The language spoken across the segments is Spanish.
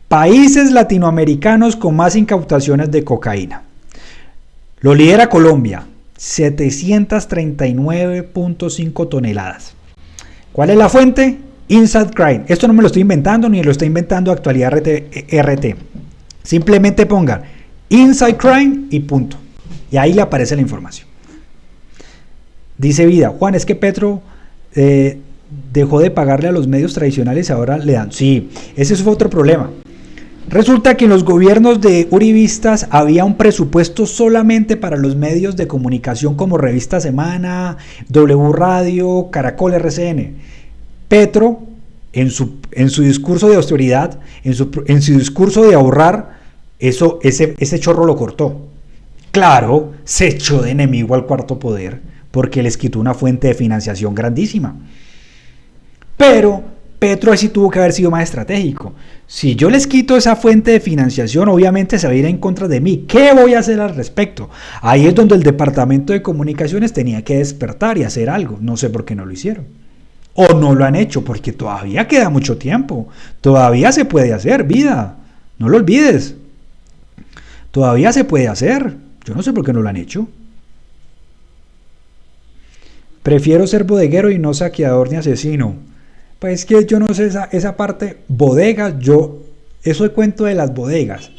Países latinoamericanos con más incautaciones de cocaína. Lo lidera Colombia, 739.5 toneladas. ¿Cuál es la fuente? Inside Crime. Esto no me lo estoy inventando ni lo está inventando Actualidad RT. Simplemente pongan Inside Crime y punto. Y ahí le aparece la información. Dice Vida, Juan, es que Petro dejó de pagarle a los medios tradicionales y ahora le dan. Sí, ese fue otro problema. Resulta que en los gobiernos de uribistas había un presupuesto solamente para los medios de comunicación como Revista Semana, W Radio, Caracol, RCN. Petro, en su discurso de austeridad, en su discurso de ahorrar, ese chorro lo cortó. Claro, se echó de enemigo al cuarto poder porque les quitó una fuente de financiación grandísima. Pero Petro así tuvo que haber sido más estratégico. Si yo les quito esa fuente de financiación, obviamente se va a ir en contra de mí. ¿Qué voy a hacer al respecto? Ahí es donde el Departamento de Comunicaciones tenía que despertar y hacer algo. No sé por qué no lo hicieron. O no lo han hecho, porque todavía queda mucho tiempo. Todavía se puede hacer, Vida. No lo olvides. Todavía se puede hacer. Yo no sé por qué no lo han hecho. Prefiero ser bodeguero y no saqueador ni asesino. Pues que yo no sé esa parte. Bodegas, eso es cuento de las bodegas.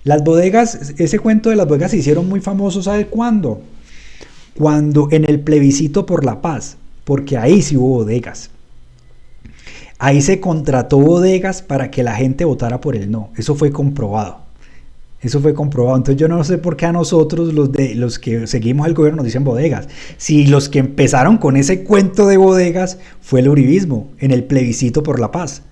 Las bodegas, ese cuento de las bodegas se hicieron muy famosos, ¿sabe cuándo? Cuando en el plebiscito por la paz, porque ahí sí hubo bodegas. Ahí se contrató bodegas para que la gente votara por el no. Eso fue comprobado. Entonces yo no sé por qué a nosotros, los que seguimos el gobierno, nos dicen bodegas. Si los que empezaron con ese cuento de bodegas fue el uribismo en el plebiscito por la paz,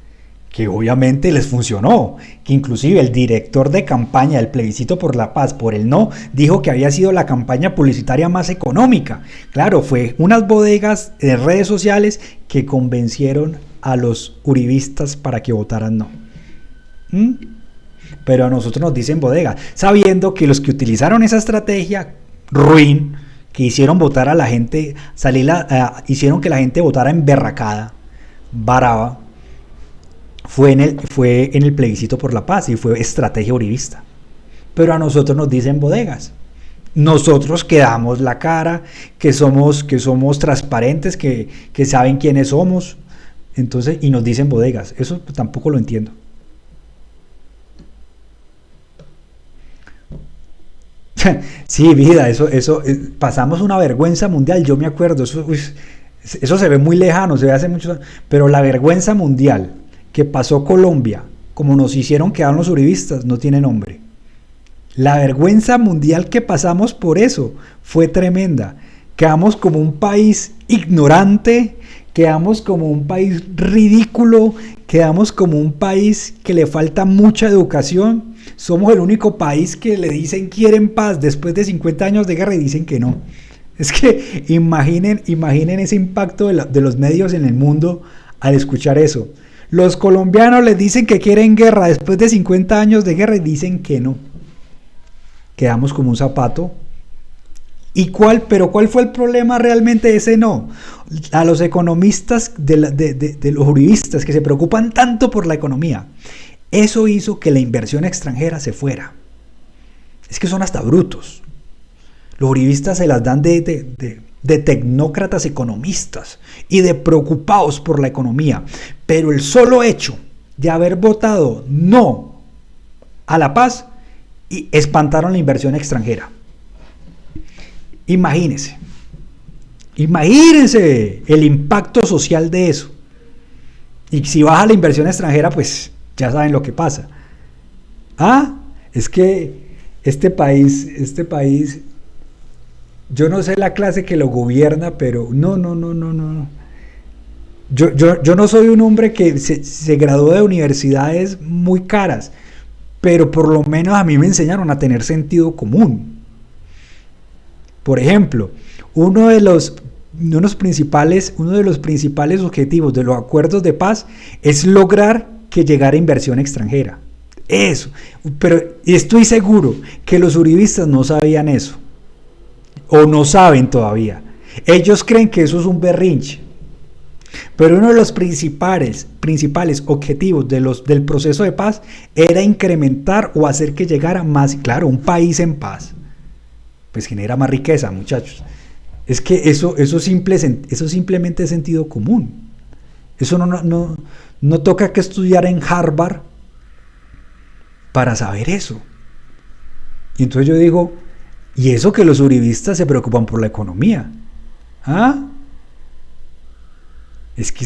que obviamente les funcionó, que inclusive el director de campaña del plebiscito por la paz por el no dijo que había sido la campaña publicitaria más económica. Claro, fue unas bodegas de redes sociales que convencieron a los uribistas para que votaran no. Pero a nosotros nos dicen bodega, sabiendo que los que utilizaron esa estrategia ruin, que hicieron votar a la gente, hicieron que la gente votara emberracada, brava, fue en el plebiscito por la paz y fue estrategia uribista. Pero a nosotros nos dicen bodegas. Nosotros que damos la cara, que somos transparentes, que saben quiénes somos, entonces, y nos dicen bodegas. Eso tampoco lo entiendo. Sí, Vida, eso pasamos una vergüenza mundial, yo me acuerdo, eso se ve muy lejano, se ve hace muchos años, pero la vergüenza mundial que pasó Colombia, como nos hicieron quedar los uribistas, no tiene nombre. La vergüenza mundial que pasamos por eso fue tremenda. Quedamos como un país ignorante, quedamos como un país ridículo, quedamos como un país que le falta mucha educación. Somos el único país que le dicen quieren paz después de 50 años de guerra y dicen que no. Es que imaginen ese impacto de los medios en el mundo al escuchar eso. Los colombianos les dicen que quieren guerra después de 50 años de guerra y dicen que no. Quedamos como un zapato. ¿Pero cuál fue el problema realmente de ese no? A los economistas de los uribistas que se preocupan tanto por la economía. Eso hizo que la inversión extranjera se fuera. Es que son hasta brutos. Los uribistas se las dan de tecnócratas economistas y de preocupados por la economía. Pero el solo hecho de haber votado no a la paz y espantaron la inversión extranjera. Imagínense el impacto social de eso. Y si baja la inversión extranjera, pues ya saben lo que pasa. Es que este país, yo no sé la clase que lo gobierna, pero no. Yo no soy un hombre que se graduó de universidades muy caras, pero por lo menos a mí me enseñaron a tener sentido común. Por ejemplo, uno de los principales objetivos de los acuerdos de paz es lograr que llegara inversión extranjera. Eso. Pero estoy seguro que los uribistas no sabían eso. O no saben todavía. Ellos creen que eso es un berrinche. Pero uno de los principales objetivos del proceso de paz era incrementar o hacer que llegara más, claro, un país en paz, pues genera más riqueza, muchachos. Es que eso simplemente es sentido común. Eso no toca que estudiar en Harvard para saber eso. Y entonces yo digo, ¿y eso que los uribistas se preocupan por la economía? ¿Ah? Es que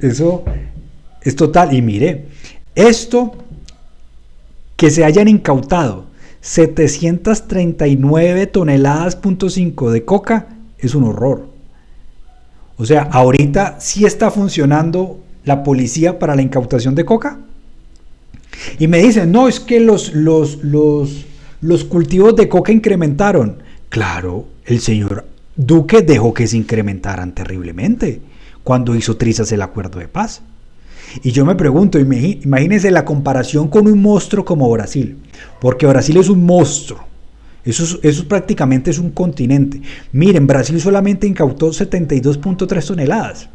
eso es total. Y mire, esto que se hayan incautado 739 toneladas .5 de coca es un horror. O sea, ahorita sí está funcionando la policía para la incautación de coca. Y me dicen, no, es que los cultivos de coca incrementaron. Claro, el señor Duque dejó que se incrementaran terriblemente cuando hizo trizas el acuerdo de paz. Y yo me pregunto, imagínense la comparación con un monstruo como Brasil, porque Brasil es un monstruo, eso prácticamente es un continente. Miren, Brasil solamente incautó 72.3 toneladas.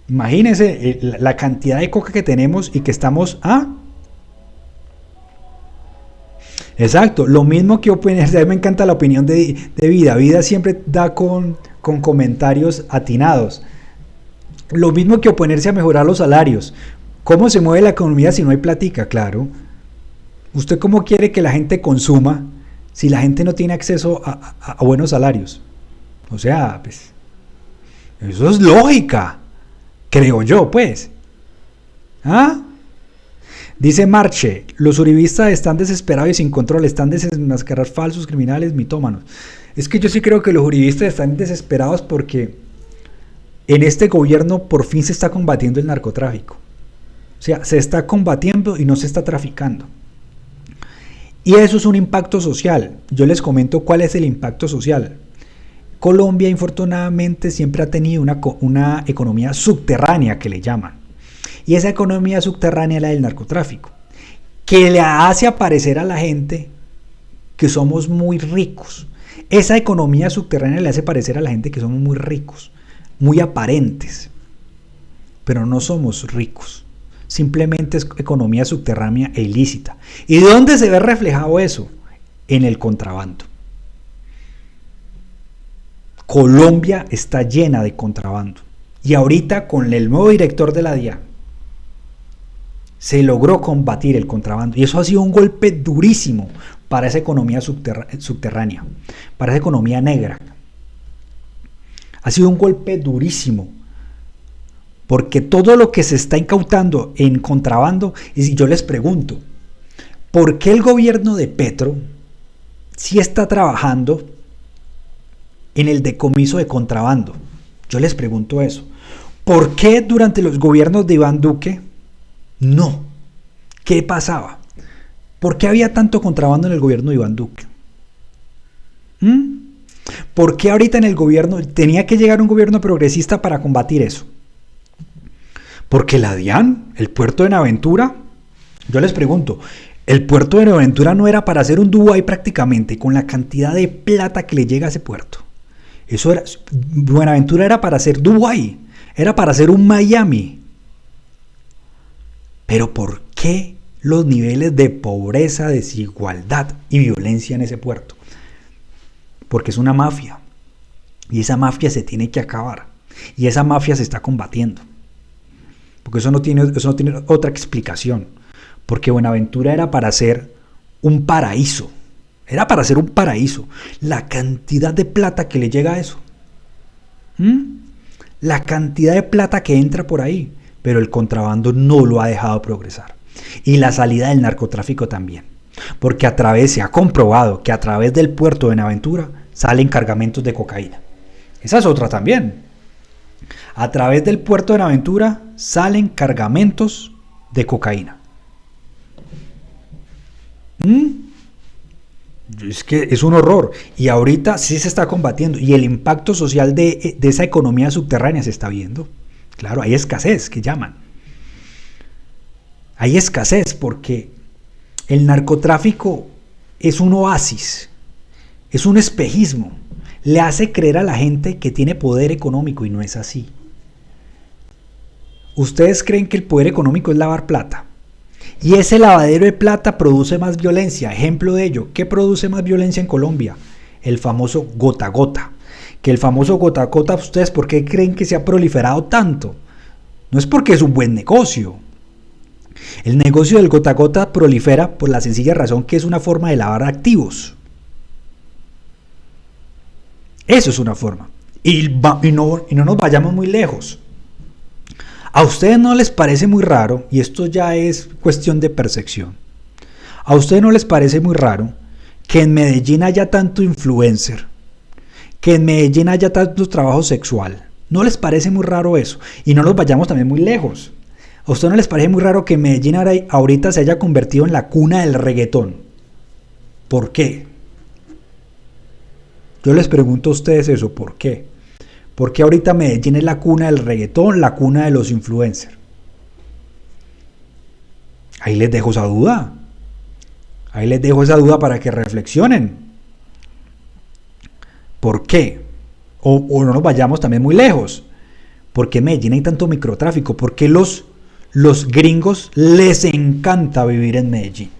Imagínense la cantidad de coca que tenemos y que estamos... Exacto, lo mismo que oponerse. A mí me encanta la opinión de Vida. Vida siempre da con comentarios atinados. Lo mismo que oponerse a mejorar los salarios. ¿Cómo se mueve la economía si no hay plática? Claro. ¿Usted cómo quiere que la gente consuma si la gente no tiene acceso a buenos salarios? O sea, pues, eso es lógica, creo yo, pues. Dice Marche, los uribistas están desesperados y sin control, están desenmascarar falsos criminales, mitómanos. Es que yo sí creo que los uribistas están desesperados porque en este gobierno por fin se está combatiendo el narcotráfico. O sea, se está combatiendo y no se está traficando. Y eso es un impacto social. Yo les comento cuál es el impacto social. Colombia, infortunadamente, siempre ha tenido una economía subterránea, que le llaman. Y esa economía subterránea es la del narcotráfico, que le hace aparecer a la gente que somos muy ricos. Esa economía subterránea le hace parecer a la gente que somos muy ricos, muy aparentes, pero no somos ricos. Simplemente es economía subterránea e ilícita. ¿Y dónde se ve reflejado eso? En el contrabando. Colombia está llena de contrabando. Y ahorita con el nuevo director de la DIAN se logró combatir el contrabando. Y eso ha sido un golpe durísimo para esa economía subterránea, para esa economía negra. Ha sido un golpe durísimo. Porque todo lo que se está incautando en contrabando, y yo les pregunto, ¿por qué el gobierno de Petro sí está trabajando en el decomiso de contrabando? Yo les pregunto eso. ¿Por qué durante los gobiernos de Iván Duque no? ¿Qué pasaba? ¿Por qué había tanto contrabando en el gobierno de Iván Duque? ¿Por qué ahorita en el gobierno tenía que llegar un gobierno progresista para combatir eso? Porque la DIAN, el puerto de Buenaventura, yo les pregunto, el puerto de Buenaventura no era para hacer un Dubái prácticamente, con la cantidad de plata que le llega a ese puerto. Buenaventura era para hacer Dubái, era para hacer un Miami. Pero ¿por qué los niveles de pobreza, desigualdad y violencia en ese puerto? Porque es una mafia. Y esa mafia se tiene que acabar. Y esa mafia se está combatiendo. Porque eso no tiene otra explicación. Porque Buenaventura era para hacer un paraíso. Era para hacer un paraíso. La cantidad de plata que le llega a eso. La cantidad de plata que entra por ahí. Pero el contrabando no lo ha dejado progresar. Y la salida del narcotráfico también. Porque se ha comprobado que a través del puerto de Buenaventura salen cargamentos de cocaína. Esa es otra también. A través del puerto de Buenaventura salen cargamentos de cocaína. Es que es un horror. Y ahorita sí se está combatiendo. Y el impacto social de esa economía subterránea se está viendo. Claro, hay escasez, que llaman. Hay escasez porque el narcotráfico es un oasis. Es un espejismo. le hace creer a la gente que tiene poder económico y no es así. Ustedes creen que el poder económico es lavar plata. Y ese lavadero de plata produce más violencia. Ejemplo de ello, ¿qué produce más violencia en Colombia? El famoso gota a gota. Que el famoso gota a gota, ¿ustedes por qué creen que se ha proliferado tanto? No es porque es un buen negocio. El negocio del gota a gota prolifera por la sencilla razón que es una forma de lavar activos. Eso es una forma. Y no nos vayamos muy lejos. ¿A ustedes no les parece muy raro, y esto ya es cuestión de percepción, a ustedes no les parece muy raro que en Medellín haya tanto influencer, que en Medellín haya tanto trabajo sexual? ¿No les parece muy raro eso? Y no nos vayamos también muy lejos. ¿A ustedes no les parece muy raro que Medellín ahorita se haya convertido en la cuna del reggaetón? ¿Por qué? Yo les pregunto a ustedes eso, ¿por qué? Porque ahorita Medellín es la cuna del reggaetón, la cuna de los influencers. Ahí les dejo esa duda. Ahí les dejo esa duda para que reflexionen. ¿Por qué? O no nos vayamos también muy lejos. ¿Por qué en Medellín hay tanto microtráfico? ¿Por qué los gringos les encanta vivir en Medellín?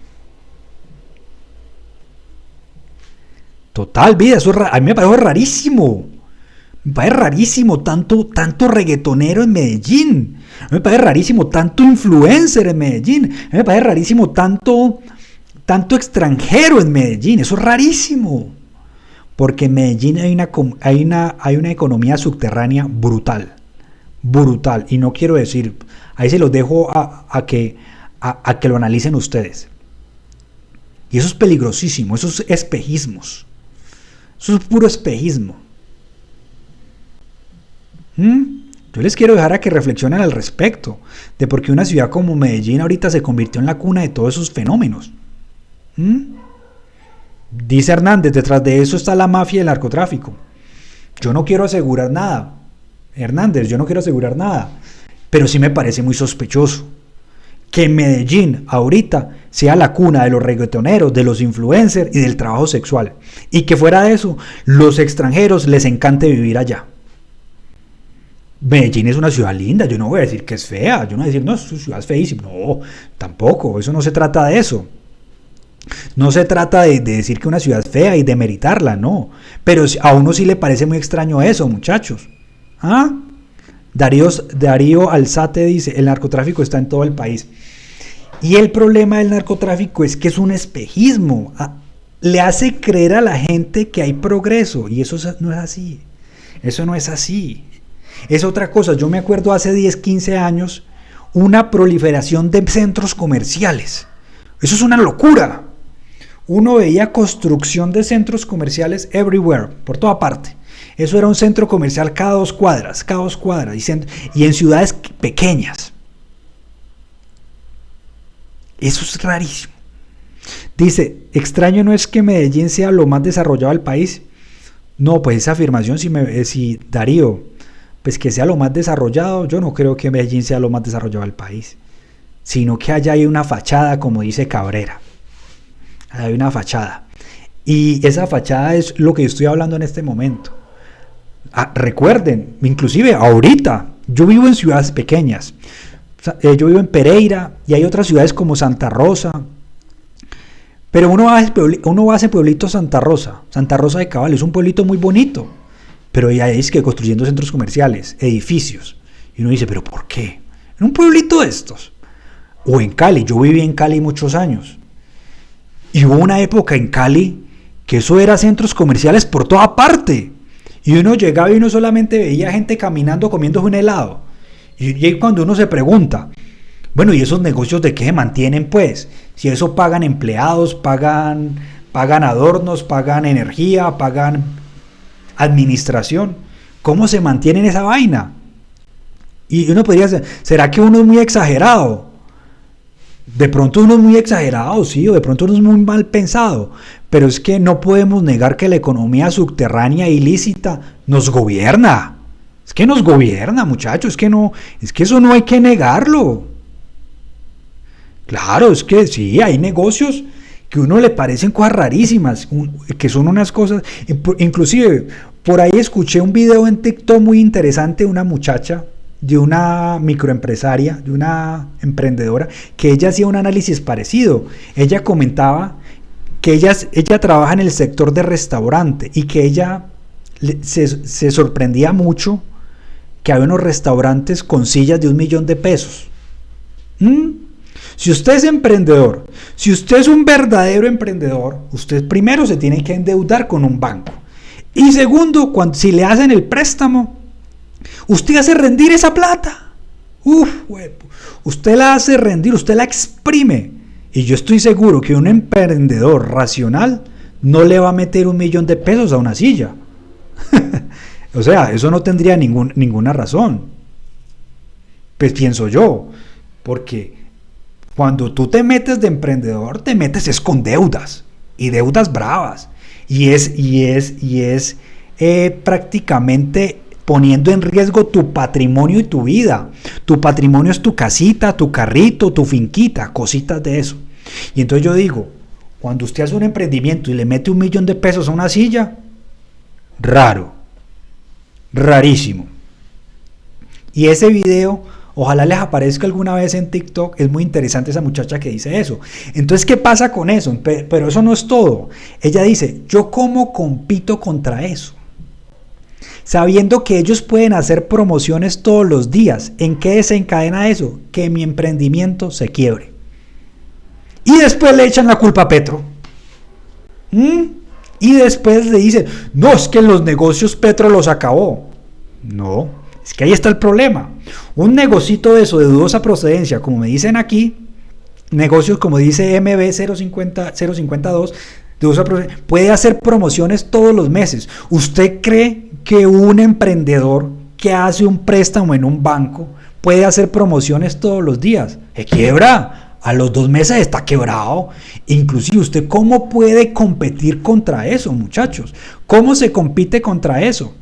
Total, vida, eso a mí me parece rarísimo. Me parece rarísimo tanto reggaetonero en Medellín. Me parece rarísimo tanto influencer en Medellín. Me parece rarísimo tanto extranjero en Medellín. Eso es rarísimo. Porque en Medellín hay una economía subterránea brutal. Brutal. Y no quiero decir, ahí se los dejo a que lo analicen ustedes. Y eso es peligrosísimo. Eso es espejismos. Eso es puro espejismo. Yo les quiero dejar a que reflexionen al respecto de por qué una ciudad como Medellín ahorita se convirtió en la cuna de todos esos fenómenos. Dice Hernández, detrás de eso está la mafia y el narcotráfico. Yo no quiero asegurar nada, Hernández, yo no quiero asegurar nada, pero sí me parece muy sospechoso que Medellín ahorita sea la cuna de los reggaetoneros, de los influencers y del trabajo sexual, y que fuera de eso, los extranjeros les encante vivir allá. Medellín es una ciudad linda, yo no voy a decir que es fea, yo no voy a decir, no, su ciudad es feísima, no, tampoco, eso no se trata de eso. No se trata de decir que una ciudad es fea y de demeritarla, no, pero a uno sí le parece muy extraño eso, muchachos. Darío Alzate dice, el narcotráfico está en todo el país. Y el problema del narcotráfico es que es un espejismo, le hace creer a la gente que hay progreso, y eso no es así, eso no es así. Es otra cosa. Yo me acuerdo hace 10, 15 años una proliferación de centros comerciales. Eso es una locura. Uno veía construcción de centros comerciales everywhere, por toda parte. Eso era un centro comercial cada dos cuadras, y en ciudades pequeñas. Eso es rarísimo. Dice, extraño no es que Medellín sea lo más desarrollado del país. No, pues esa afirmación, si Darío, pues que sea lo más desarrollado, yo no creo que Medellín sea lo más desarrollado del país, sino que allá hay una fachada, como dice Cabrera. Hay una fachada. Y esa fachada es lo que estoy hablando en este momento. Recuerden, inclusive ahorita, yo vivo en ciudades pequeñas. Yo vivo en Pereira y hay otras ciudades como Santa Rosa. Pero uno va a ese pueblito Santa Rosa de Cabal, es un pueblito muy bonito. Pero ya es que construyendo centros comerciales, edificios. Y uno dice, ¿pero por qué? En un pueblito de estos. O en Cali, yo viví en Cali muchos años. Y hubo una época en Cali que eso era centros comerciales por toda parte. Y uno llegaba y uno solamente veía gente caminando comiéndose un helado. Y cuando uno se pregunta, bueno, ¿y esos negocios de qué se mantienen pues? Si eso pagan empleados, pagan adornos, pagan energía, pagan administración. ¿Cómo se mantienen esa vaina? Y uno podría decir, ¿será que uno es muy exagerado? De pronto uno es muy exagerado, sí, o de pronto uno es muy mal pensado, pero es que no podemos negar que la economía subterránea ilícita nos gobierna. Es que nos gobierna, muchachos, es que eso no hay que negarlo. Claro, es que sí, hay negocios que a uno le parecen cosas rarísimas, que son unas cosas, inclusive Por ahí escuché un video en TikTok muy interesante de una muchacha, de una microempresaria, de una emprendedora, que ella hacía un análisis parecido. Ella comentaba que ella trabaja en el sector de restaurante y que ella se sorprendía mucho que había unos restaurantes con sillas de $1.000.000. Si usted es emprendedor, si usted es un verdadero emprendedor, usted primero se tiene que endeudar con un banco. Y segundo, si le hacen el préstamo, usted hace rendir esa plata. Usted la hace rendir, usted la exprime. Y yo estoy seguro que un emprendedor racional no le va a meter $1.000.000 a una silla. O sea, eso no tendría ninguna razón. Pues pienso yo, porque cuando tú te metes de emprendedor, te metes es con deudas, y deudas bravas, y es prácticamente poniendo en riesgo tu patrimonio y tu vida. Tu patrimonio es tu casita, tu carrito, tu finquita, cositas de eso. Y entonces yo digo, cuando usted hace un emprendimiento y le mete $1.000.000 a una silla, raro, rarísimo. Y ese video, ojalá les aparezca alguna vez en TikTok, es muy interesante esa muchacha que dice eso. Entonces, ¿qué pasa con eso? Pero eso no es todo. Ella dice, ¿yo cómo compito contra eso? Sabiendo que ellos pueden hacer promociones todos los días. ¿En qué desencadena eso? Que mi emprendimiento se quiebre. Y después le echan la culpa a Petro. Y después le dicen, no, es que los negocios Petro los acabó. No, es que ahí está el problema. Un negocito de eso, de dudosa procedencia, como me dicen aquí, negocios como dice MB 052, de dudosa procedencia, puede hacer promociones todos los meses. ¿Usted cree que un emprendedor que hace un préstamo en un banco puede hacer promociones todos los días? Se quiebra. A los 2 meses está quebrado. Inclusive, ¿usted cómo puede competir contra eso, muchachos? ¿Cómo se compite contra eso?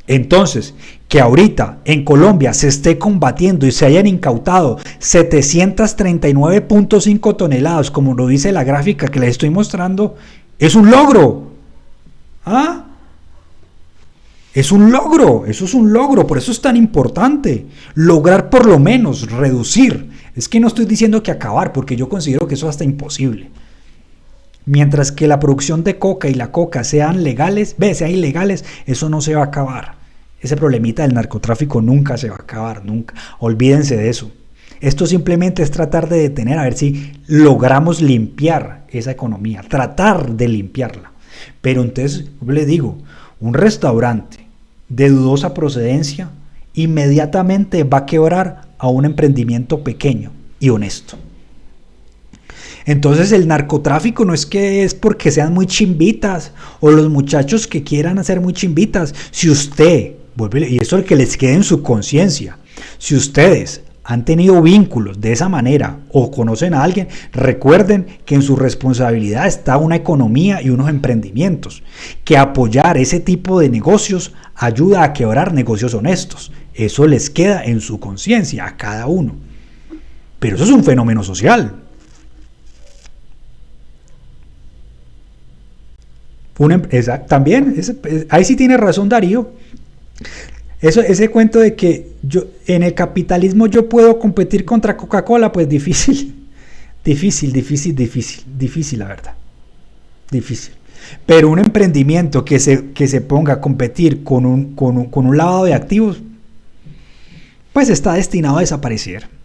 Entonces, que ahorita en Colombia se esté combatiendo y se hayan incautado 739.5 toneladas, como lo dice la gráfica que les estoy mostrando, es un logro. Es un logro, eso es un logro, por eso es tan importante lograr por lo menos reducir. Es que no estoy diciendo que acabar, porque yo considero que eso es hasta imposible. Mientras que la producción de coca y la coca sean legales, sean ilegales, eso no se va a acabar. Ese problemita del narcotráfico nunca se va a acabar, nunca. Olvídense de eso. Esto simplemente es tratar de detener, a ver si logramos limpiar esa economía, tratar de limpiarla. Pero entonces, yo le digo, un restaurante de dudosa procedencia inmediatamente va a quebrar a un emprendimiento pequeño y honesto. Entonces el narcotráfico no es que es porque sean muy chimbitas o los muchachos que quieran hacer muy chimbitas. Si usted, y eso es que les quede en su conciencia, si ustedes han tenido vínculos de esa manera o conocen a alguien, recuerden que en su responsabilidad está una economía y unos emprendimientos, que apoyar ese tipo de negocios ayuda a quebrar negocios honestos. Eso les queda en su conciencia a cada uno. Pero eso es un fenómeno social. También, ahí sí tiene razón Darío. Ese cuento de que en el capitalismo yo puedo competir contra Coca-Cola, pues difícil, la verdad, difícil. Pero un emprendimiento que se ponga a competir con un lavado de activos, pues está destinado a desaparecer.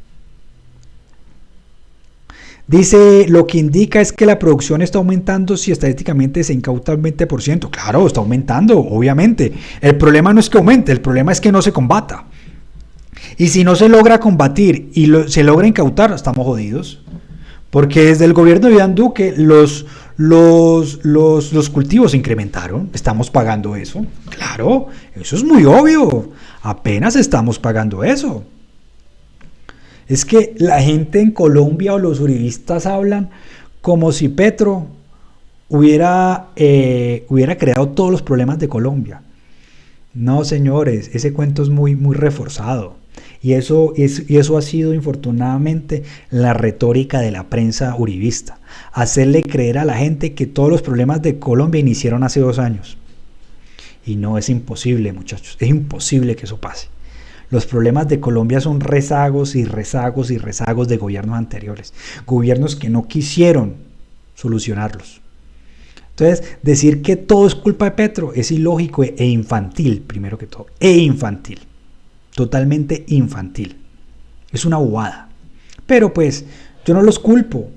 Dice, lo que indica es que la producción está aumentando si estadísticamente se incauta el 20%. Claro, está aumentando, obviamente. El problema no es que aumente, el problema es que no se combata. Y si no se logra combatir y se logra incautar, estamos jodidos. Porque desde el gobierno de Iván Duque los cultivos se incrementaron. Estamos pagando eso. Claro, eso es muy obvio. Apenas estamos pagando eso. Es que la gente en Colombia o los uribistas hablan como si Petro hubiera creado todos los problemas de Colombia. No, señores, ese cuento es muy, muy reforzado. Y eso ha sido, infortunadamente, la retórica de la prensa uribista. Hacerle creer a la gente que todos los problemas de Colombia iniciaron hace 2 años. Y no, es imposible, muchachos, es imposible que eso pase. Los problemas de Colombia son rezagos y rezagos y rezagos de gobiernos anteriores, gobiernos que no quisieron solucionarlos. Entonces, decir que todo es culpa de Petro es ilógico e infantil, primero que todo, infantil, totalmente infantil. Es una bobada. Pero pues, yo no los culpo.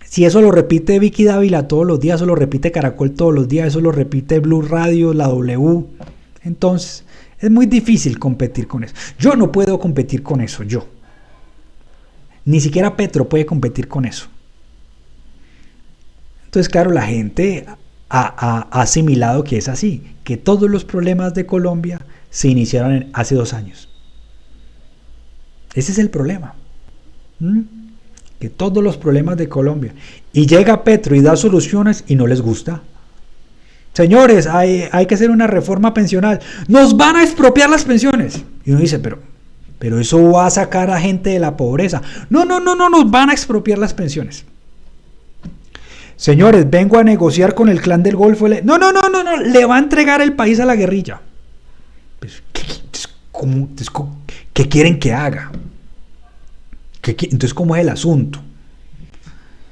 Si eso lo repite Vicky Dávila todos los días, eso lo repite Caracol todos los días, eso lo repite Blue Radio, la W, entonces es muy difícil competir con eso. Yo no puedo competir con eso, yo. Ni siquiera Petro puede competir con eso. Entonces, claro, la gente ha asimilado que es así, que todos los problemas de Colombia se iniciaron hace 2 años. Ese es el problema. Que todos los problemas de Colombia. Y llega Petro y da soluciones y no les gusta. Señores, hay que hacer una reforma pensional. Nos van a expropiar las pensiones. Y uno dice, pero eso va a sacar a gente de la pobreza. No, nos van a expropiar las pensiones. Señores, vengo a negociar con el clan del Golfo. No, le va a entregar el país a la guerrilla. Pues, ¿qué quieren que haga? Entonces, ¿cómo es el asunto?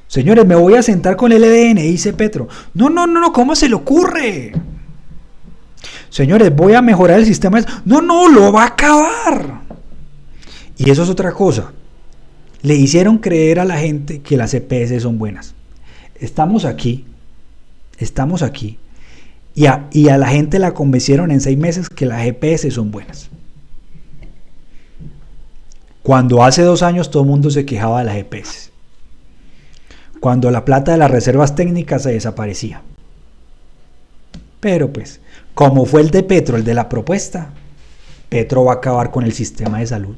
Señores, me voy a sentar con el EDN, dice Petro. No, ¿cómo se le ocurre? Señores, voy a mejorar el sistema. No, lo va a acabar. Y eso es otra cosa. Le hicieron creer a la gente que las EPS son buenas. Estamos aquí, y a la gente la convencieron en 6 meses que las EPS son buenas. Cuando hace 2 años todo el mundo se quejaba de las EPS. Cuando la plata de las reservas técnicas se desaparecía. Pero pues, como fue el de Petro, el de la propuesta, Petro va a acabar con el sistema de salud.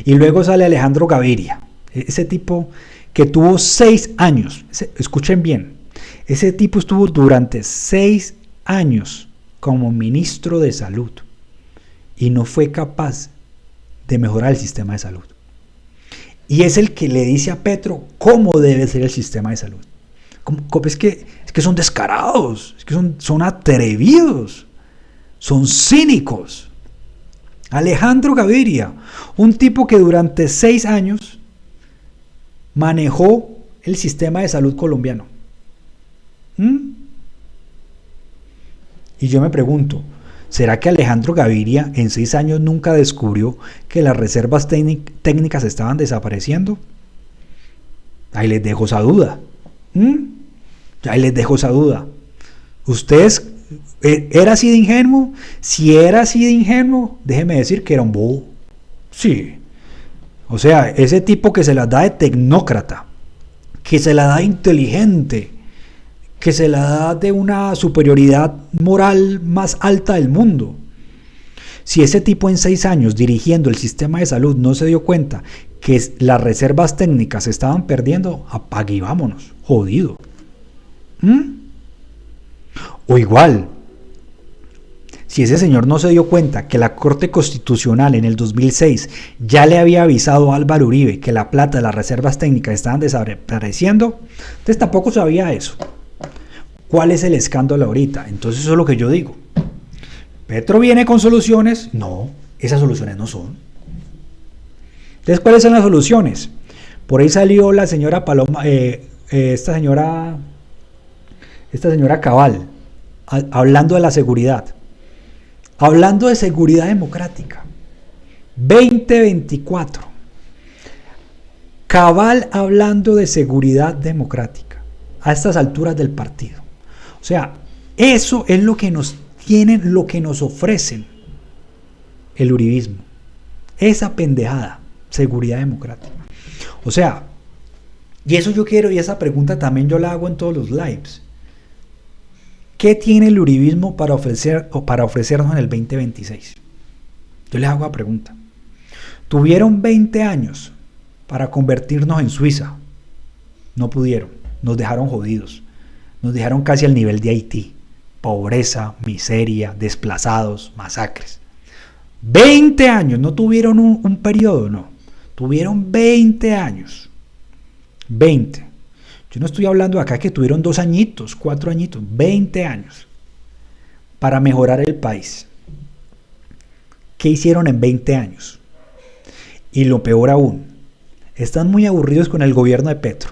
Y luego sale Alejandro Gaviria, ese tipo que tuvo 6 años, escuchen bien, ese tipo estuvo durante 6 años como ministro de salud y no fue capaz de mejorar el sistema de salud. Y es el que le dice a Petro cómo debe ser el sistema de salud. Es que son descarados, es que son atrevidos, son cínicos. Alejandro Gaviria, un tipo que durante 6 años manejó el sistema de salud colombiano. Y yo me pregunto, ¿será que Alejandro Gaviria en 6 años nunca descubrió que las reservas técnicas estaban desapareciendo? Ahí les dejo esa duda. Ahí les dejo esa duda. ¿Ustedes era así de ingenuo? Si era así de ingenuo, déjeme decir que era un bobo. Sí. O sea, ese tipo que se las da de tecnócrata, que se la da de inteligente, que se la da de una superioridad moral más alta del mundo. Si ese tipo en 6 años dirigiendo el sistema de salud no se dio cuenta que las reservas técnicas se estaban perdiendo, apague y vámonos, jodido. O igual, si ese señor no se dio cuenta que la Corte Constitucional en el 2006 ya le había avisado a Álvaro Uribe que la plata de las reservas técnicas estaban desapareciendo, entonces tampoco sabía eso. ¿Cuál es el escándalo ahorita? Entonces eso es lo que yo digo. ¿Petro viene con soluciones? No, esas soluciones no son. Entonces, ¿cuáles son las soluciones? Por ahí salió la señora Paloma, esta señora Cabal, hablando de la seguridad. Hablando de seguridad democrática. 2024. Cabal hablando de seguridad democrática. A estas alturas del partido. O sea, eso es lo que nos tienen, lo que nos ofrecen el uribismo. Esa pendejada, seguridad democrática. O sea, y eso yo quiero, y esa pregunta también yo la hago en todos los lives. ¿Qué tiene el uribismo para ofrecernos en el 2026? Yo les hago la pregunta. Tuvieron 20 años para convertirnos en Suiza. No pudieron. Nos dejaron jodidos. Nos dejaron casi al nivel de Haití. Pobreza, miseria, desplazados, masacres. 20 años. No tuvieron un periodo, no. Tuvieron 20 años. 20. Yo no estoy hablando acá que tuvieron 2 añitos, 4 añitos, 20 años. para mejorar el país. ¿Qué hicieron en 20 años? Y lo peor aún, están muy aburridos con el gobierno de Petro.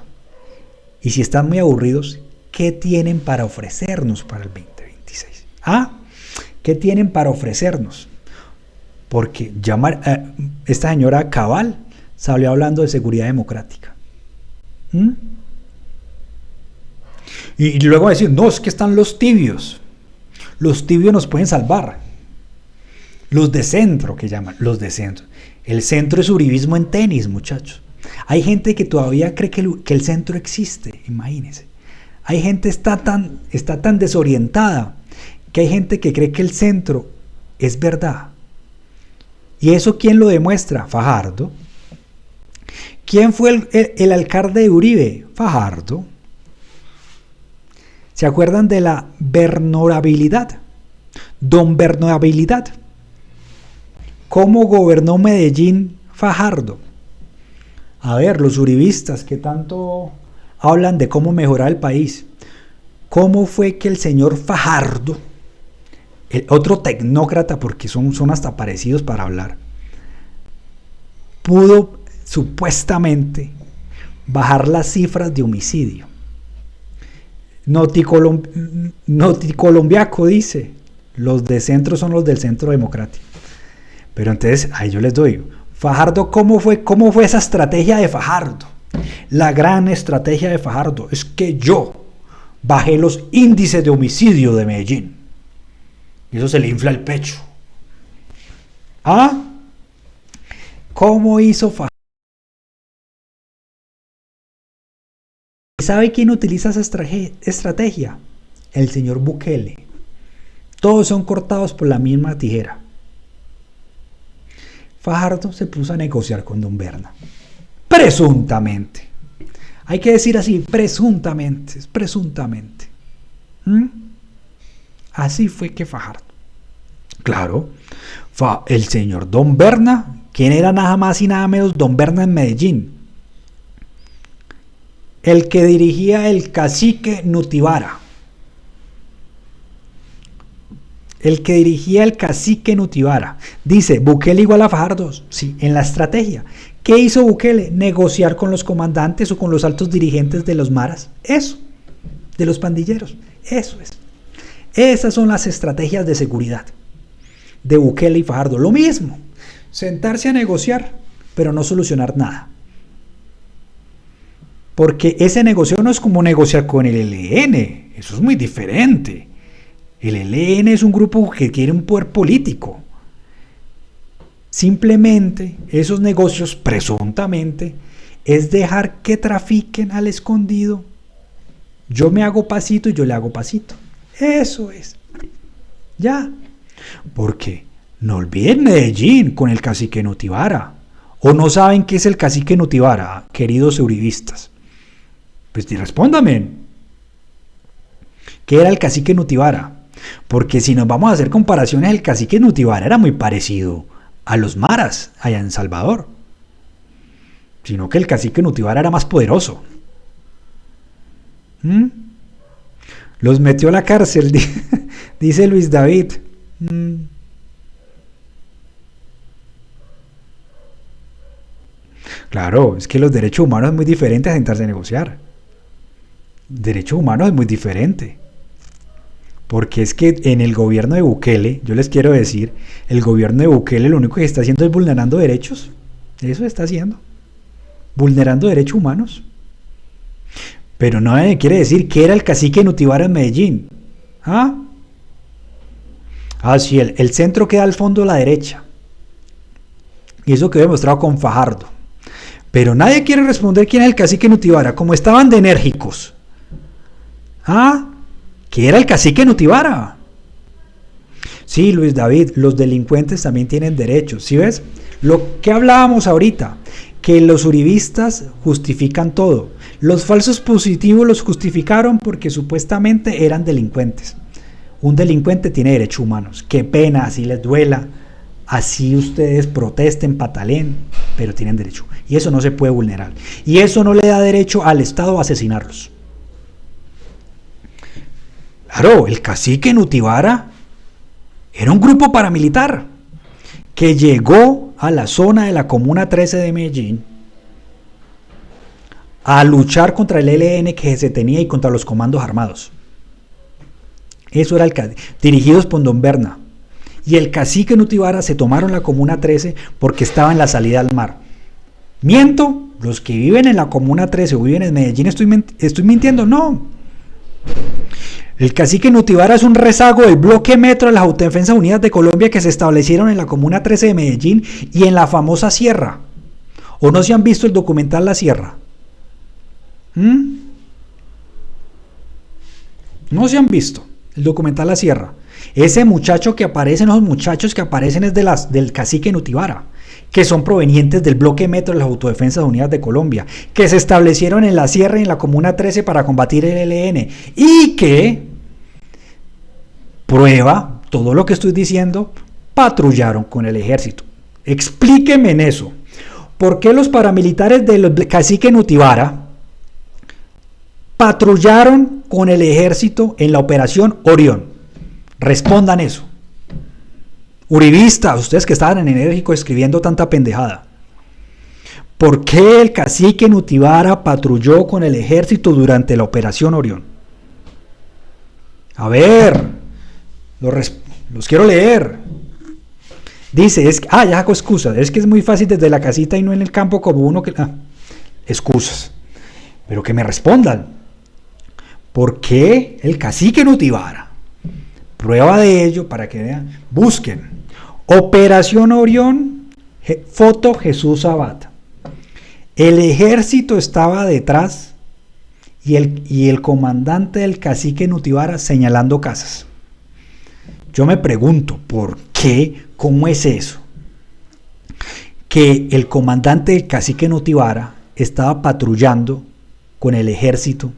Y si están muy aburridos, ¿qué tienen para ofrecernos para el 2026? ¿Qué tienen para ofrecernos? Porque esta señora Cabal salió hablando de seguridad democrática. Y luego decir, no, es que están los tibios. Los tibios nos pueden salvar. Los de centro, que llaman, los de centro. El centro es uribismo en tenis, muchachos. Hay gente que todavía cree que el centro existe, imagínense. Hay gente que está tan desorientada que hay gente que cree que el centro es verdad. ¿Y eso quién lo demuestra? Fajardo. ¿Quién fue el alcalde de Uribe? Fajardo. ¿Se acuerdan de la Bernorabilidad? Don Bernorabilidad. ¿Cómo gobernó Medellín Fajardo? A ver, los uribistas que tanto hablan de cómo mejorar el país. ¿Cómo fue que el señor Fajardo, el otro tecnócrata, porque son hasta parecidos para hablar, pudo supuestamente bajar las cifras de homicidio? Noticolombiaco dice, los de centro son los del Centro Democrático. Pero entonces, ahí yo les doy, Fajardo, ¿cómo fue esa estrategia de Fajardo? La gran estrategia de Fajardo es que yo bajé los índices de homicidio de Medellín. Y eso se le infla el pecho. ¿Cómo hizo Fajardo? ¿Sabe quién utiliza esa estrategia? El señor Bukele. Todos son cortados por la misma tijera. Fajardo se puso a negociar con don Berna. Presuntamente. Hay que decir así, presuntamente. Así fue que Fajardo. Claro, el señor don Berna, ¿quién era nada más y nada menos don Berna en Medellín? El que dirigía el cacique Nutibara. Dice, ¿Bukele igual a Fajardo? Sí, en la estrategia. ¿Qué hizo Bukele? Negociar con los comandantes o con los altos dirigentes de los maras. Eso, de los pandilleros. Eso es. Esas son las estrategias de seguridad de Bukele y Fajardo. Lo mismo, sentarse a negociar, pero no solucionar nada. Porque ese negocio no es como negociar con el ELN, eso es muy diferente. El ELN es un grupo que quiere un poder político. Simplemente esos negocios, presuntamente, es dejar que trafiquen al escondido. Yo me hago pasito y yo le hago pasito. Eso es. Ya. Porque no olviden Medellín con el cacique Nutibara. ¿O no saben qué es el cacique Nutibara, queridos uribistas? Pues respóndame. ¿Qué era el cacique Nutibara? Porque si nos vamos a hacer comparaciones, el cacique Nutibara era muy parecido a los maras allá en Salvador. Sino que el cacique Nutibara era más poderoso. Los metió a la cárcel, dice Luis David. Claro, es que los derechos humanos es muy diferente a sentarse a negociar. Derechos humanos es muy diferente. Porque es que en el gobierno de Bukele, yo les quiero decir, el gobierno de Bukele lo único que está haciendo es vulnerando derechos. Eso está haciendo. Vulnerando derechos humanos. Pero no quiere decir que era el cacique Nutibara en Medellín. Sí, el centro queda al fondo a la derecha. Y eso quedó demostrado con Fajardo. Pero nadie quiere responder quién es el cacique Nutibara, como estaban de enérgicos. ¿Qué era el cacique Nutibara? Sí, Luis David, los delincuentes también tienen derechos. ¿Sí ves? Lo que hablábamos ahorita, que los uribistas justifican todo. Los falsos positivos los justificaron porque supuestamente eran delincuentes. Un delincuente tiene derechos humanos. Qué pena, así les duela, así ustedes protesten, pataleen, pero tienen derecho. Y eso no se puede vulnerar. Y eso no le da derecho al Estado a asesinarlos. Claro, el cacique Nutibara Era un grupo paramilitar que llegó a la zona de la Comuna 13 de Medellín a luchar contra el ELN que se tenía y contra los comandos armados. Eso era dirigidos por Don Berna. Y el cacique Nutibara se tomaron la Comuna 13 porque estaba en la salida al mar. ¿Miento? Los que viven en la Comuna 13 o viven en Medellín, ¿estoy mintiendo? No. El cacique Nutibara es un rezago del bloque metro de las Autodefensas Unidas de Colombia que se establecieron en la Comuna 13 de Medellín y en la famosa Sierra. ¿O no se han visto el documental La Sierra? No se han visto el documental La Sierra. Ese muchacho que aparecen, los muchachos que aparecen es del cacique Nutibara, que son provenientes del bloque metro de las Autodefensas Unidas de Colombia, que se establecieron en la Sierra y en la Comuna 13 para combatir el ELN, y que, prueba todo lo que estoy diciendo, patrullaron con el ejército. Explíqueme en eso. ¿Por qué los paramilitares del cacique Nutibara patrullaron con el ejército en la operación Orión? Respondan eso. Uribistas, ustedes que estaban en Enérgico escribiendo tanta pendejada. ¿Por qué el cacique Nutibara patrulló con el ejército durante la operación Orión? A ver, los quiero leer. Dice, ya hago excusas, es que es muy fácil desde la casita y no en el campo como uno que... excusas. Pero que me respondan. ¿Por qué el cacique Nutibara? Prueba de ello para que vean. Busquen. Operación Orión, foto Jesús Abad. El ejército estaba detrás y el comandante del cacique Nutibara señalando casas. Yo me pregunto, ¿por qué? ¿Cómo es eso? Que el comandante del cacique Nutibara estaba patrullando con el ejército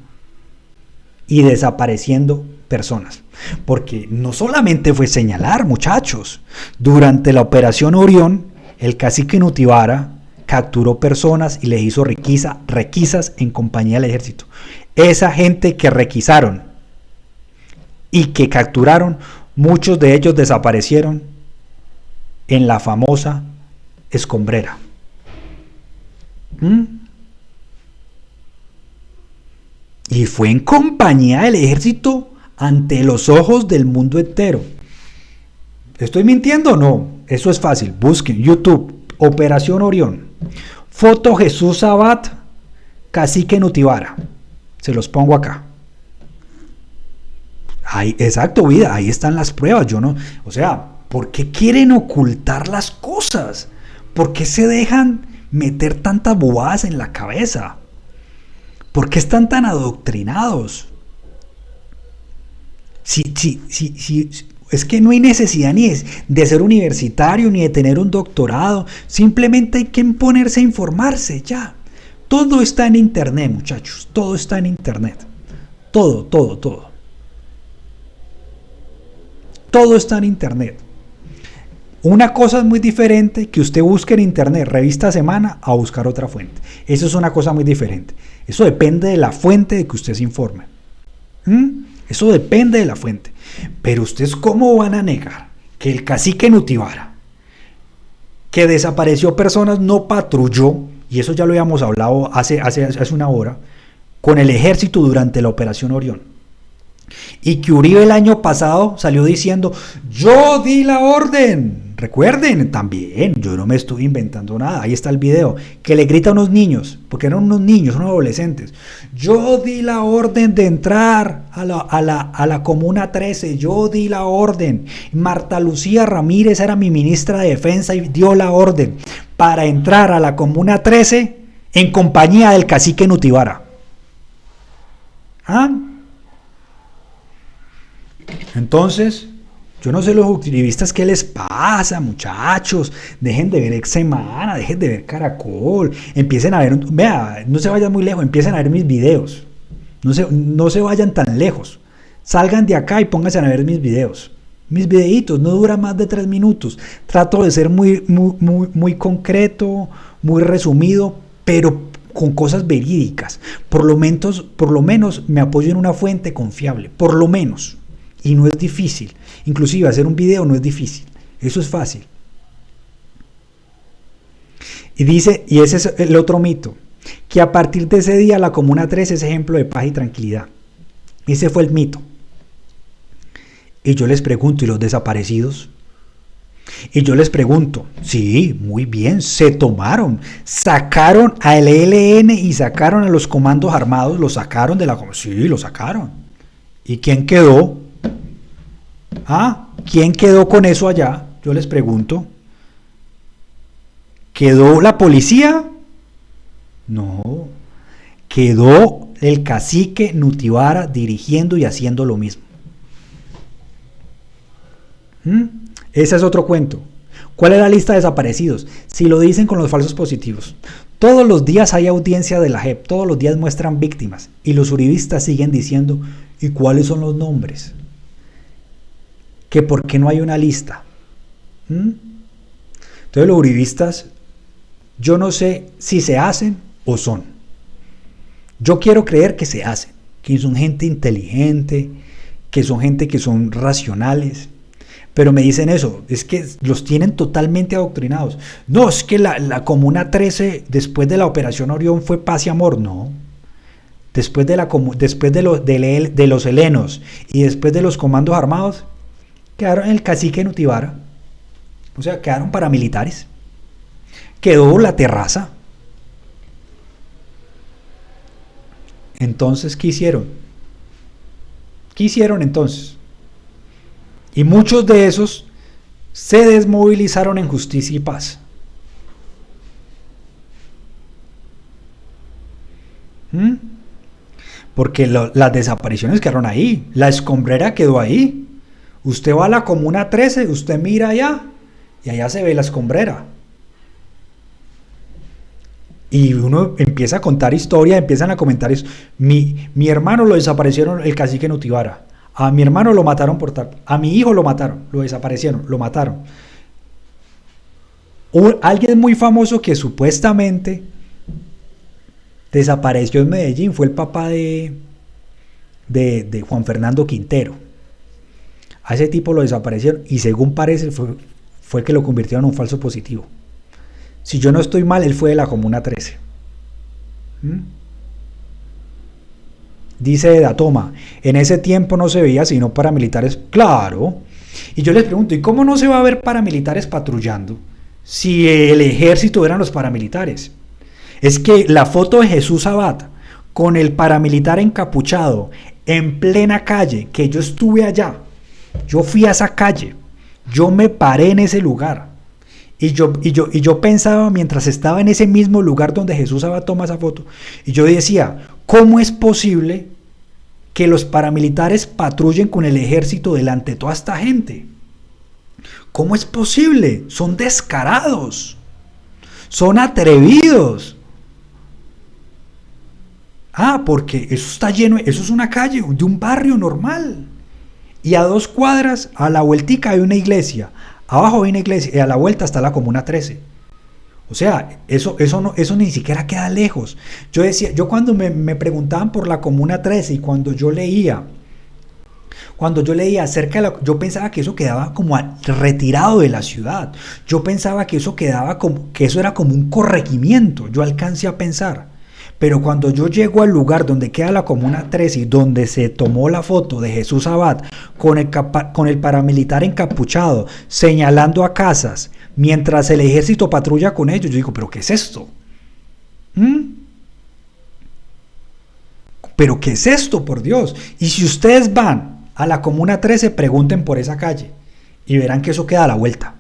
y desapareciendo personas. Porque no solamente fue señalar, muchachos. Durante la operación Orión, el cacique Nutibara capturó personas y les hizo requisas en compañía del ejército. Esa gente que requisaron y que capturaron, muchos de ellos desaparecieron en la famosa escombrera. Y fue en compañía del ejército ante los ojos del mundo entero. ¿Estoy mintiendo o no? Eso es fácil. Busquen YouTube, Operación Orión, foto Jesús Abad, cacique Nutibara. Se los pongo acá. Ahí, exacto, vida, ahí están las pruebas. O sea, ¿por qué quieren ocultar las cosas? ¿Por qué se dejan meter tantas bobadas en la cabeza? ¿Por qué están tan adoctrinados? Sí, es que no hay necesidad ni de ser universitario ni de tener un doctorado. Simplemente hay que ponerse a informarse ya. Todo está en internet, muchachos. Todo está en internet. Todo. Todo está en internet. Una cosa es muy diferente que usted busque en internet revista Semana a buscar otra fuente. Eso es una cosa muy diferente. Eso depende de la fuente de que usted se informe. Eso depende de la fuente. Pero ustedes, ¿cómo van a negar que el cacique Nutibara, que desapareció personas, no patrulló? Y eso ya lo habíamos hablado hace una hora, con el ejército durante la operación Orión. Y que Uribe el año pasado salió diciendo, yo di la orden. Recuerden también, yo no me estoy inventando nada, ahí está el video, que le grita a unos niños, porque eran unos niños, unos adolescentes, yo di la orden de entrar a la Comuna 13, yo di la orden. Marta Lucía Ramírez era mi ministra de Defensa y dio la orden para entrar a la Comuna 13 en compañía del cacique Nutibara. Entonces, yo no sé los uribistas qué les pasa, muchachos. Dejen de ver Semana, dejen de ver Caracol, empiecen a ver, vea, no se vayan muy lejos, empiecen a ver mis videos. No se vayan tan lejos. Salgan de acá y pónganse a ver mis videos. Mis videitos no duran más de 3 minutos. Trato de ser muy concreto, muy resumido, pero con cosas verídicas. Por lo menos me apoyo en una fuente confiable, por lo menos. Y no es difícil. Inclusive hacer un video no es difícil. Eso es fácil. Y dice, y ese es el otro mito, que a partir de ese día la Comuna 13 es ejemplo de paz y tranquilidad. Ese fue el mito. Y yo les pregunto, ¿y los desaparecidos? Y yo les pregunto, sí, muy bien, se tomaron, sacaron al ELN y sacaron a los comandos armados, los sacaron de la... Sí, lo sacaron. ¿Y quién quedó? ¿Quién quedó con eso allá? Yo les pregunto. ¿Quedó la policía? No. Quedó el cacique Nutibara dirigiendo y haciendo lo mismo. Ese es otro cuento. ¿Cuál es la lista de desaparecidos? Si lo dicen con los falsos positivos. Todos los días hay audiencia de la JEP, todos los días muestran víctimas y los uribistas siguen diciendo, ¿y cuáles son los nombres? Que por qué no hay una lista. Entonces los uribistas, yo no sé si se hacen o son. Yo quiero creer que se hacen, que son gente inteligente, que son gente que son racionales. Pero me dicen eso, es que los tienen totalmente adoctrinados. No, es que la Comuna 13, después de la Operación Orión, fue paz y amor. No. Después de los helenos y después de los comandos armados, quedaron el cacique Nutibara. O sea, quedaron paramilitares. Quedó la terraza. Entonces, ¿qué hicieron? ¿Qué hicieron entonces? Y muchos de esos se desmovilizaron en justicia y paz. Porque las desapariciones quedaron ahí. La escombrera quedó ahí. Usted va a la Comuna 13, usted mira allá y allá se ve la escombrera. Y uno empieza a contar historia, empiezan a comentar eso. Mi hermano lo desaparecieron el cacique Nutibara. A mi hermano lo mataron por tal. A mi hijo lo mataron, lo desaparecieron, lo mataron. Alguien muy famoso que supuestamente desapareció en Medellín fue el papá de Juan Fernando Quintero. A ese tipo lo desaparecieron y según parece fue el que lo convirtieron en un falso positivo. Si yo no estoy mal, él fue de la Comuna 13. Dice Datoma, en ese tiempo no se veía sino paramilitares. Claro. Y yo les pregunto, ¿y cómo no se va a ver paramilitares patrullando si el ejército eran los paramilitares? Es que la foto de Jesús Abad con el paramilitar encapuchado en plena calle, que yo estuve allá, yo fui a esa calle, yo me paré en ese lugar y yo pensaba mientras estaba en ese mismo lugar donde Jesús Abad toma esa foto y yo decía, ¿cómo es posible que los paramilitares patrullen con el ejército delante de toda esta gente? ¿Cómo es posible? Son descarados, son atrevidos. Porque eso está lleno, eso es una calle de un barrio normal. Y a 2 cuadras, a la vueltica hay una iglesia. Abajo hay una iglesia y a la vuelta está la Comuna 13. O sea, eso ni siquiera queda lejos. Yo cuando me preguntaban por la Comuna 13 y cuando yo leía acerca de yo pensaba que eso quedaba como retirado de la ciudad. Yo pensaba que eso era como un corregimiento. Yo alcancé a pensar. Pero cuando yo llego al lugar donde queda la Comuna 13 y donde se tomó la foto de Jesús Abad con el paramilitar encapuchado señalando a casas mientras el ejército patrulla con ellos, yo digo, ¿pero qué es esto? ¿Pero qué es esto, por Dios? Y si ustedes van a la Comuna 13, pregunten por esa calle y verán que eso queda a la vuelta.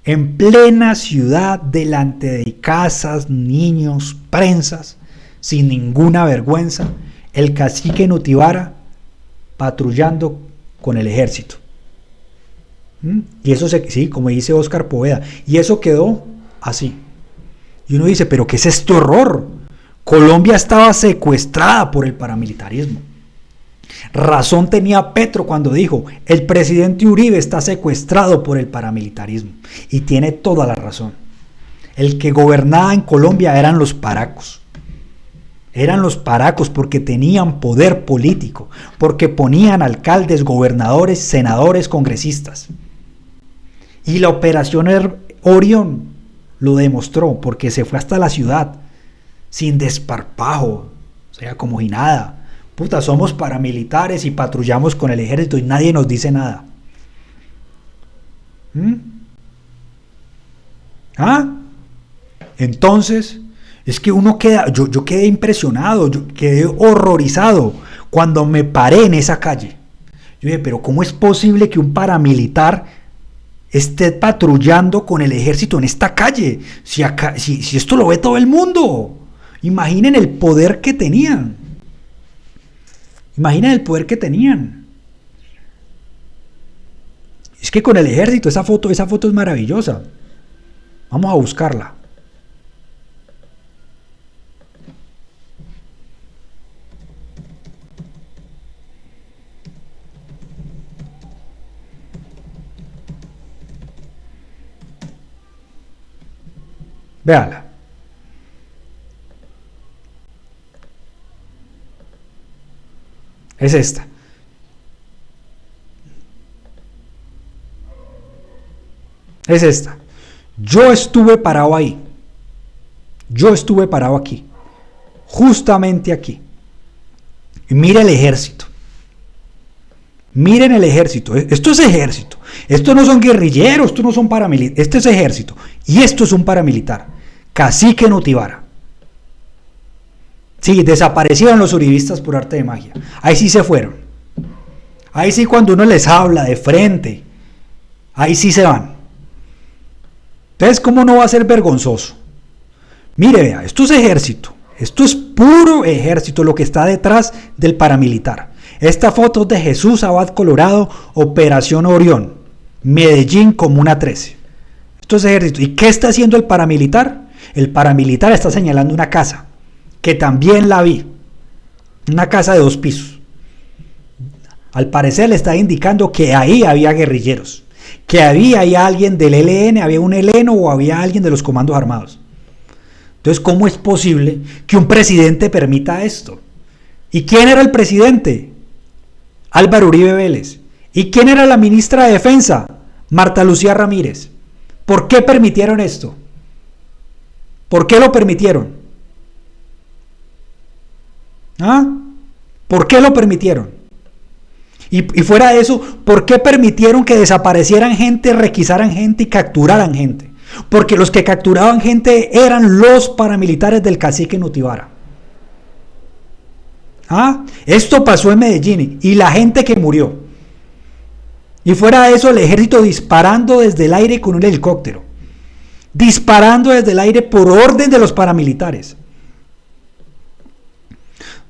En plena ciudad, delante de casas, niños, prensas, sin ninguna vergüenza, el cacique Nutibara patrullando con el ejército. Y eso sí, como dice Óscar Poveda, y eso quedó así. Y uno dice, ¿pero qué es este horror? Colombia estaba secuestrada por el paramilitarismo. Razón tenía Petro cuando dijo, el presidente Uribe está secuestrado por el paramilitarismo. Y tiene toda la razón. El que gobernaba en Colombia eran los paracos. Eran los paracos porque tenían poder político, porque ponían alcaldes, gobernadores, senadores, congresistas. Y la operación Orión lo demostró porque se fue hasta la ciudad sin desparpajo, o sea, como si nada. Puta, somos paramilitares y patrullamos con el ejército y nadie nos dice nada. Entonces, es que uno queda, yo quedé impresionado, yo quedé horrorizado cuando me paré en esa calle. Yo dije, pero ¿cómo es posible que un paramilitar esté patrullando con el ejército en esta calle? Si esto lo ve todo el mundo. Imaginen el poder que tenían. Imaginen el poder que tenían. Es que con el ejército, esa foto es maravillosa. Vamos a buscarla. Véala. Es esta. Es esta. Yo estuve parado ahí. Yo estuve parado aquí. Justamente aquí. Y mira el ejército. Miren el ejército. Esto es ejército. Estos no son guerrilleros, estos no son paramilitares. Este es ejército. Y esto es un paramilitar. Cacique Nutibara. Sí, desaparecieron los uribistas por arte de magia. Ahí sí se fueron. Ahí sí, cuando uno les habla de frente, ahí sí se van. Entonces, ¿cómo no va a ser vergonzoso? Mire, vea, esto es ejército. Esto es puro ejército lo que está detrás del paramilitar. Esta foto es de Jesús Abad Colorado, Operación Orión, Medellín, Comuna 13. Esto es ejército. ¿Y qué está haciendo el paramilitar? El paramilitar está señalando una casa, que también la vi. Una casa de 2 pisos. Al parecer le está indicando que ahí había guerrilleros. Que había alguien del ELN, había un heleno o había alguien de los comandos armados. Entonces, ¿cómo es posible que un presidente permita esto? ¿Y quién era el presidente? Álvaro Uribe Vélez. ¿Y quién era la ministra de Defensa? Marta Lucía Ramírez. ¿Por qué permitieron esto? ¿Por qué lo permitieron? ¿Por qué lo permitieron? Y fuera de eso, ¿por qué permitieron que desaparecieran gente, requisaran gente y capturaran gente? Porque los que capturaban gente eran los paramilitares del cacique Nutibara. Esto pasó en Medellín y la gente que murió. Y fuera de eso, el ejército disparando desde el aire con un helicóptero. Disparando desde el aire por orden de los paramilitares.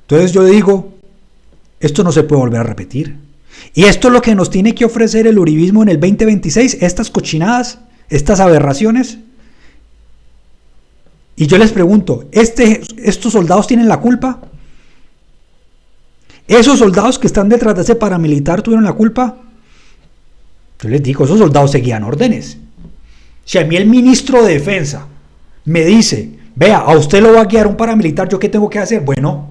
Entonces yo digo, esto no se puede volver a repetir. Y esto es lo que nos tiene que ofrecer el uribismo en el 2026, estas cochinadas, estas aberraciones. Y yo les pregunto, ¿estos soldados tienen la culpa? ¿Esos soldados que están detrás de ese paramilitar tuvieron la culpa? Yo les digo, esos soldados seguían órdenes. Si a mí el ministro de Defensa me dice, vea, a usted lo va a guiar un paramilitar, ¿yo qué tengo que hacer? Bueno,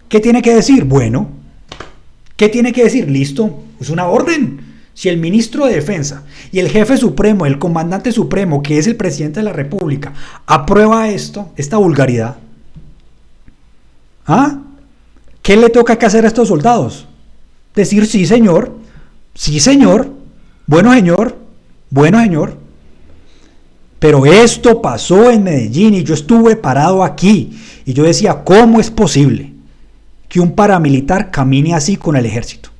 ¿qué tiene que decir? Bueno, ¿qué tiene que decir? Listo, es una orden. Si el ministro de Defensa y el jefe supremo, el comandante supremo, que es el presidente de la República, aprueba esta vulgaridad, ¿qué le toca que hacer a estos soldados? Decir sí señor, bueno señor. Pero esto pasó en Medellín y yo estuve parado aquí y yo decía, ¿cómo es posible que un paramilitar camine así con el ejército?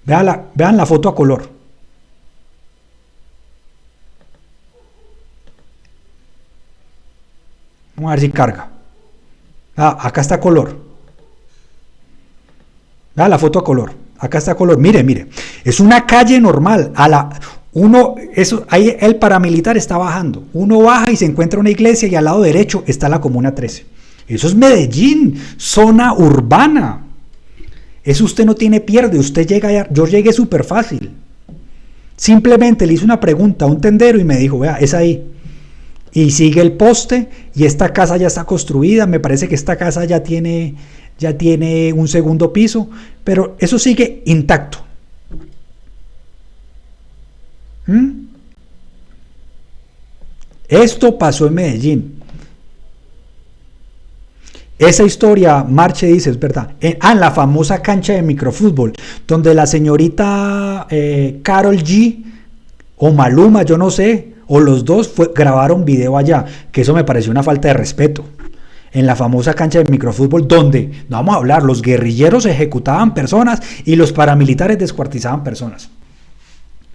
Vean la foto a color. Vamos a ver si carga. Acá está color. Vean la foto a color. Acá está color. Mire. Es una calle normal. Ahí el paramilitar está bajando. Uno baja y se encuentra una iglesia y al lado derecho está la Comuna 13. Eso es Medellín, zona urbana. Eso usted no tiene pierde, usted llega allá. Yo llegué súper fácil. Simplemente le hice una pregunta a un tendero y me dijo, vea, es ahí. Y sigue el poste y esta casa ya está construida. Me parece que esta casa ya tiene un segundo piso, pero eso sigue intacto. Esto pasó en Medellín. Esa historia, Marche dice, es verdad. En la famosa cancha de microfútbol, donde la señorita Karol G o Maluma, yo no sé, o los dos grabaron video allá, que eso me pareció una falta de respeto. En la famosa cancha de microfútbol, donde, no vamos a hablar, los guerrilleros ejecutaban personas y los paramilitares descuartizaban personas.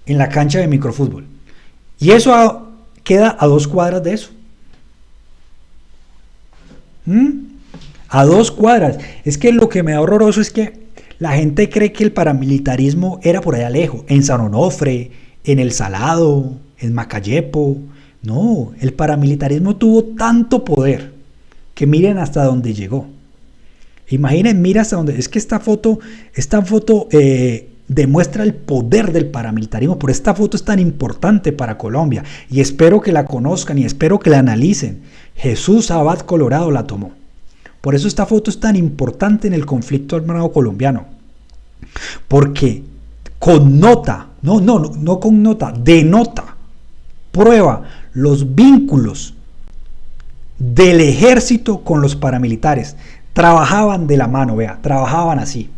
En la cancha de microfútbol. Y eso queda a 2 cuadras de eso. A 2 cuadras. Es que lo que me da horroroso es que la gente cree que el paramilitarismo era por allá lejos, en San Onofre, en El Salado, en Macayepo. No, el paramilitarismo tuvo tanto poder que miren hasta dónde llegó. Imaginen, mira hasta dónde. Es que esta foto demuestra el poder del paramilitarismo. Por esta foto es tan importante para Colombia y espero que la conozcan y espero que la analicen. Jesús Abad Colorado la tomó. Por eso esta foto es tan importante en el conflicto armado colombiano, porque connota, no connota, denota, prueba los vínculos del ejército con los paramilitares. Trabajaban de la mano, vea, trabajaban así.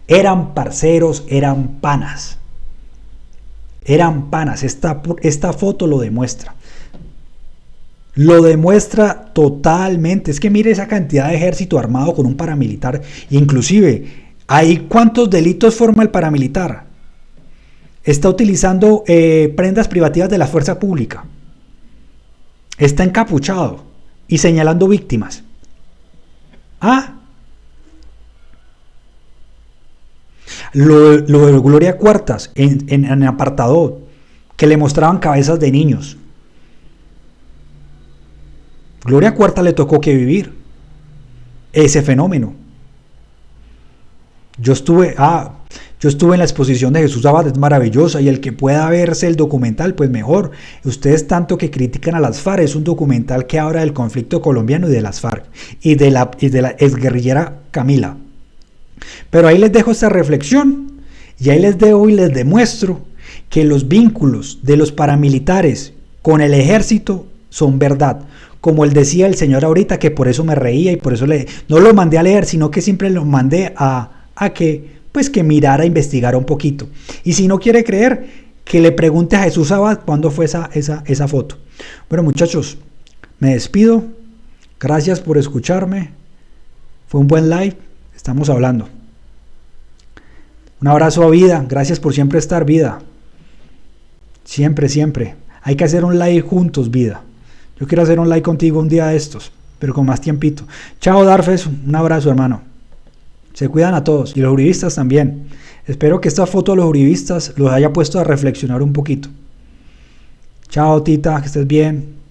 Eran parceros, eran panas. Eran panas. Esta foto lo demuestra. Lo demuestra totalmente. Es que mire esa cantidad de ejército armado con un paramilitar. Inclusive, ¿cuántos delitos forma el paramilitar? Está utilizando prendas privativas de la fuerza pública. Está encapuchado y señalando víctimas. Lo de Gloria Cuartas en apartado, que le mostraban cabezas de niños. Gloria Cuartas le tocó que vivir ese fenómeno. Yo estuve en la exposición de Jesús Abad, es maravillosa, y el que pueda verse el documental, pues mejor. Ustedes tanto que critican a las FARC, es un documental que habla del conflicto colombiano y de las FARC y de la exguerrillera Camila. Pero ahí les dejo esta reflexión y ahí les demuestro que los vínculos de los paramilitares con el ejército son verdad. Como él decía el señor ahorita, que por eso me reía y por eso no lo mandé a leer, sino que siempre lo mandé a que mirara, investigara un poquito. Y si no quiere creer, que le pregunte a Jesús Abad cuándo fue esa foto. Bueno, muchachos, me despido. Gracias por escucharme. Fue un buen live. Estamos hablando. Un abrazo a Vida. Gracias por siempre estar, Vida. Siempre, siempre. Hay que hacer un live juntos, Vida. Yo quiero hacer un live contigo un día de estos, pero con más tiempito. Chao, Darfes. Un abrazo, hermano. Se cuidan a todos. Y los uribistas también. Espero que esta foto de los uribistas los haya puesto a reflexionar un poquito. Chao, Tita. Que estés bien.